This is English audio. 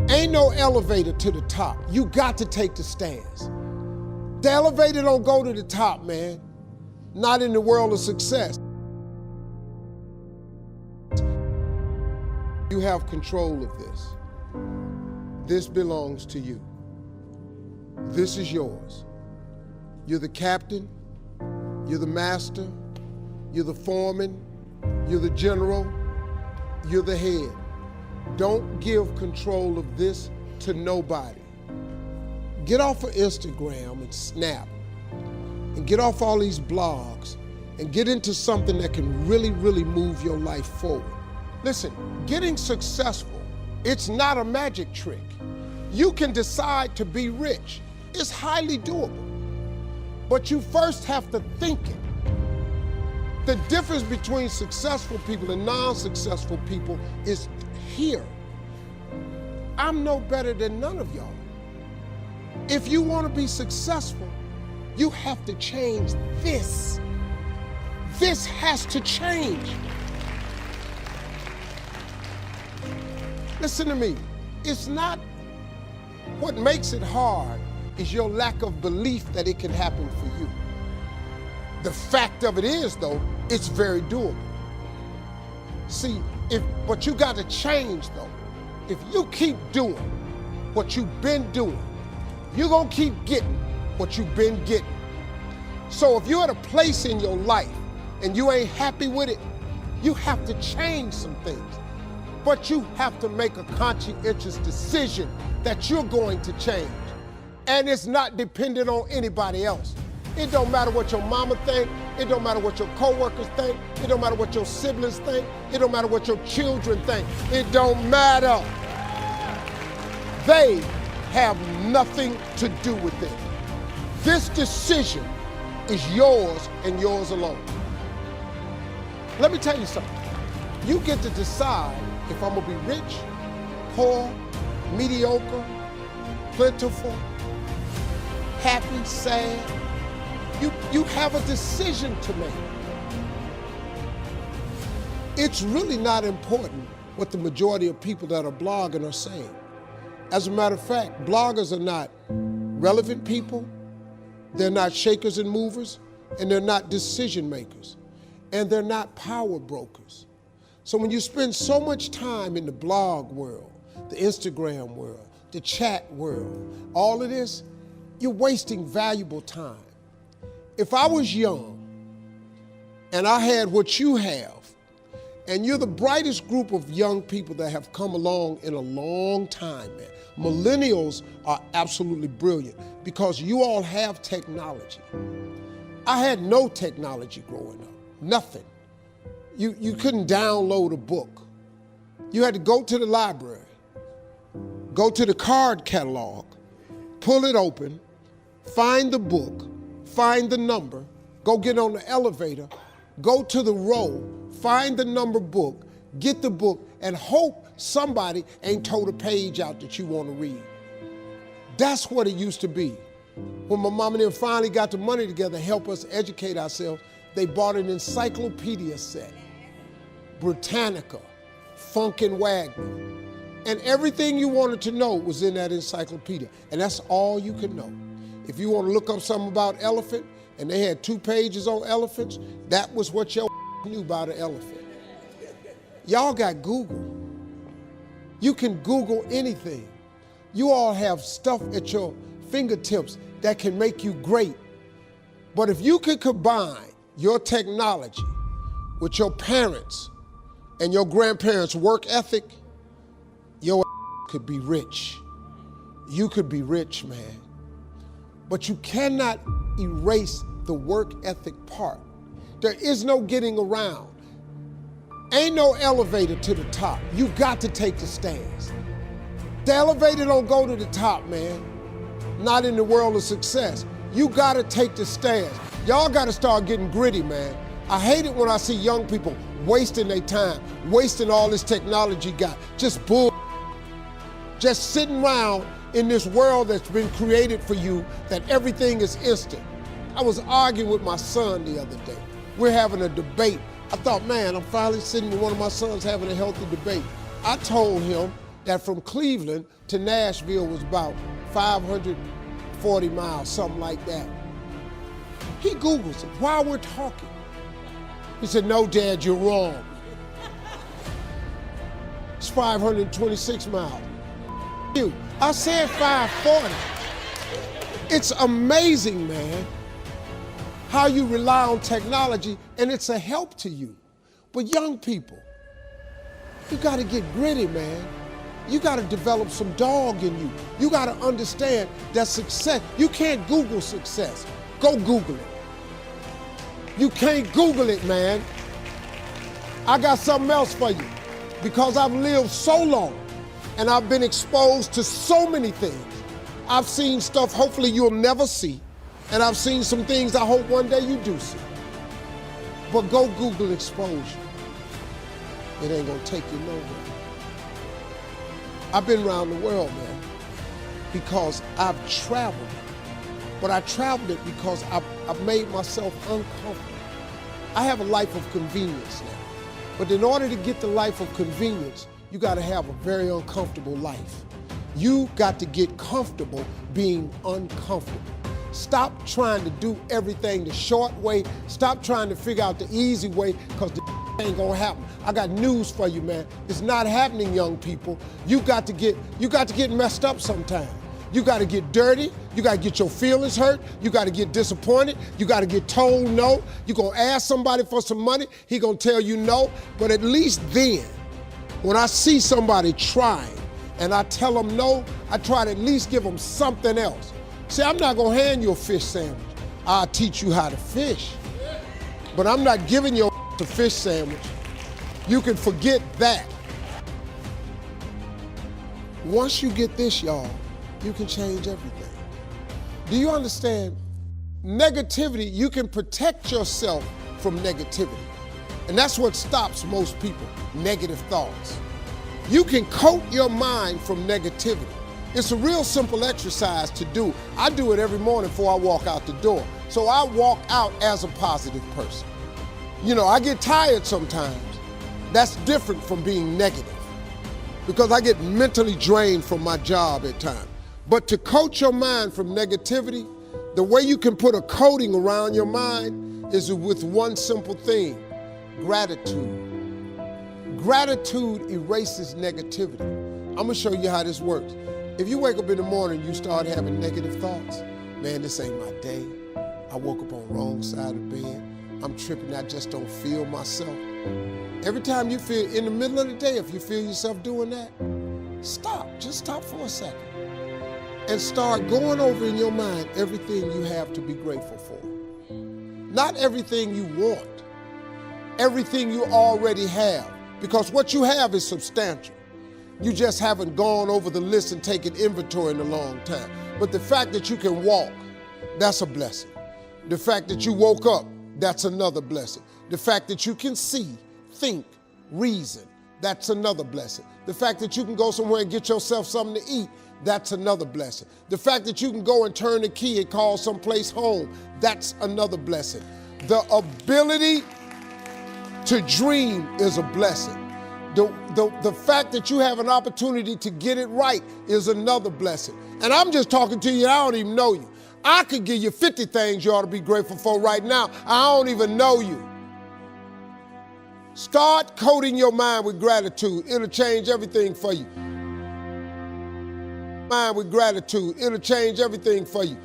Ain't no elevator to the top. You got to take the stairs. The elevator don't go to the top, man. Not in the world of success. You have control of this. This belongs to you. This is yours. You're the captain, you're the master, you're the foreman, you're the general, you're the head. Don't give control of this to nobody. Get off of Instagram and Snap and get off all these blogs and get into something that can really, really move your life forward. Listen, getting successful, it's not a magic trick. You can decide to be rich. It's highly doable. But you first have to think it. The difference between successful people and non-successful people is here. I'm no better than none of y'all. If you want to be successful, you have to change this. This has to change. Listen to me. It's not what makes it hard is your lack of belief that it can happen for you. The fact of it is, though, it's very doable. See, but you got to change, though. If you keep doing what you've been doing, you're going to keep getting what you've been getting. So if you're at a place in your life and you ain't happy with it, you have to change some things. But you have to make a conscientious decision that you're going to change. And it's not dependent on anybody else. It don't matter what your mama think. It don't matter what your coworkers think. It don't matter what your siblings think. It don't matter what your children think. It don't matter. They have nothing to do with it. This decision is yours and yours alone. Let me tell you something. You get to decide if I'm gonna be rich, poor, mediocre, plentiful, happy, sad. You have a decision to make. It's really not important what the majority of people that are blogging are saying. As a matter of fact, bloggers are not relevant people, they're not shakers and movers, and they're not decision makers, and they're not power brokers. So when you spend so much time in the blog world, the Instagram world, the chat world, all of this, you're wasting valuable time. If I was young and I had what you have, and you're the brightest group of young people that have come along in a long time, man. Millennials are absolutely brilliant because you all have technology. I had no technology growing up, nothing. You couldn't download a book. You had to go to the library, go to the card catalog, pull it open, find the book, find the number, go get on the elevator, go to the row, find the number book, get the book, and hope somebody ain't told a page out that you want to read. That's what it used to be. When my mom and them finally got the money together to help us educate ourselves, they bought an encyclopedia set, Britannica, Funkin' Wagner, and everything you wanted to know was in that encyclopedia, and that's all you could know. If you want to look up something about elephant, and they had 2 pages on elephants, that was what your knew about an elephant. Y'all got Google. You can Google anything. You all have stuff at your fingertips that can make you great. But if you could combine your technology with your parents and your grandparents' work ethic, your could be rich. You could be rich, man. But you cannot erase the work ethic part. There is no getting around. Ain't no elevator to the top. You got to take the stairs. The elevator don't go to the top, man. Not in the world of success. You got to take the stairs. Y'all got to start getting gritty, man. I hate it when I see young people wasting their time, wasting all this technology got, just bull, just sitting around in this world that's been created for you that everything is instant. I was arguing with my son the other day. We're having a debate. I thought, man, I'm finally sitting with one of my sons having a healthy debate. I told him, that from Cleveland to Nashville was about 540 miles, something like that. He Googles it while we're talking. He said, no, Dad, you're wrong. It's 526 miles. I said 540. It's amazing, man, how you rely on technology and it's a help to you. But young people, you gotta get gritty, man. You gotta develop some dog in you. You gotta understand that success, you can't Google success. Go Google it. You can't Google it, man. I got something else for you. Because I've lived so long and I've been exposed to so many things. I've seen stuff hopefully you'll never see, and I've seen some things I hope one day you do see. But go Google exposure. It ain't gonna take you nowhere. I've been around the world, man, because I've traveled. But I traveled it because I've made myself uncomfortable. I have a life of convenience now. But in order to get the life of convenience, you gotta have a very uncomfortable life. You got to get comfortable being uncomfortable. Stop trying to do everything the short way. Stop trying to figure out the easy way, because the ain't gonna happen. I got news for you, man. It's not happening, young people. You got to get messed up sometime. You got to get dirty. You got to get your feelings hurt. You got to get disappointed. You got to get told no. You're going to ask somebody for some money. He going to tell you no. But at least then, when I see somebody trying and I tell them no, I try to at least give them something else. See, I'm not going to hand you a fish sandwich. I'll teach you how to fish. But I'm not giving you a fish sandwich. You can forget that. Once you get this, y'all, you can change everything. Do you understand? Negativity, you can protect yourself from negativity. And that's what stops most people, negative thoughts. You can coat your mind from negativity. It's a real simple exercise to do. I do it every morning before I walk out the door. So I walk out as a positive person. You know, I get tired sometimes. That's different from being negative, because I get mentally drained from my job at times. But to coat your mind from negativity, the way you can put a coating around your mind is with one simple thing: gratitude. Gratitude erases negativity. I'm gonna show you how this works. If you wake up in the morning and you start having negative thoughts, man, this ain't my day. I woke up on the wrong side of the bed. I'm tripping, I just don't feel myself. Every time you feel, in the middle of the day, if you feel yourself doing that, stop, just stop for a second. And start going over in your mind everything you have to be grateful for. Not everything you want, everything you already have, because what you have is substantial. You just haven't gone over the list and taken inventory in a long time. But the fact that you can walk, that's a blessing. The fact that you woke up, that's another blessing. The fact that you can see, think, reason, that's another blessing. The fact that you can go somewhere and get yourself something to eat, that's another blessing. The fact that you can go and turn the key and call someplace home, that's another blessing. The ability to dream is a blessing. The fact that you have an opportunity to get it right is another blessing. And I'm just talking to you, I don't even know you. I could give you 50 things you ought to be grateful for right now. I don't even know you. Start coating your mind with gratitude. It'll change everything for you. Mind with gratitude. It'll change everything for you.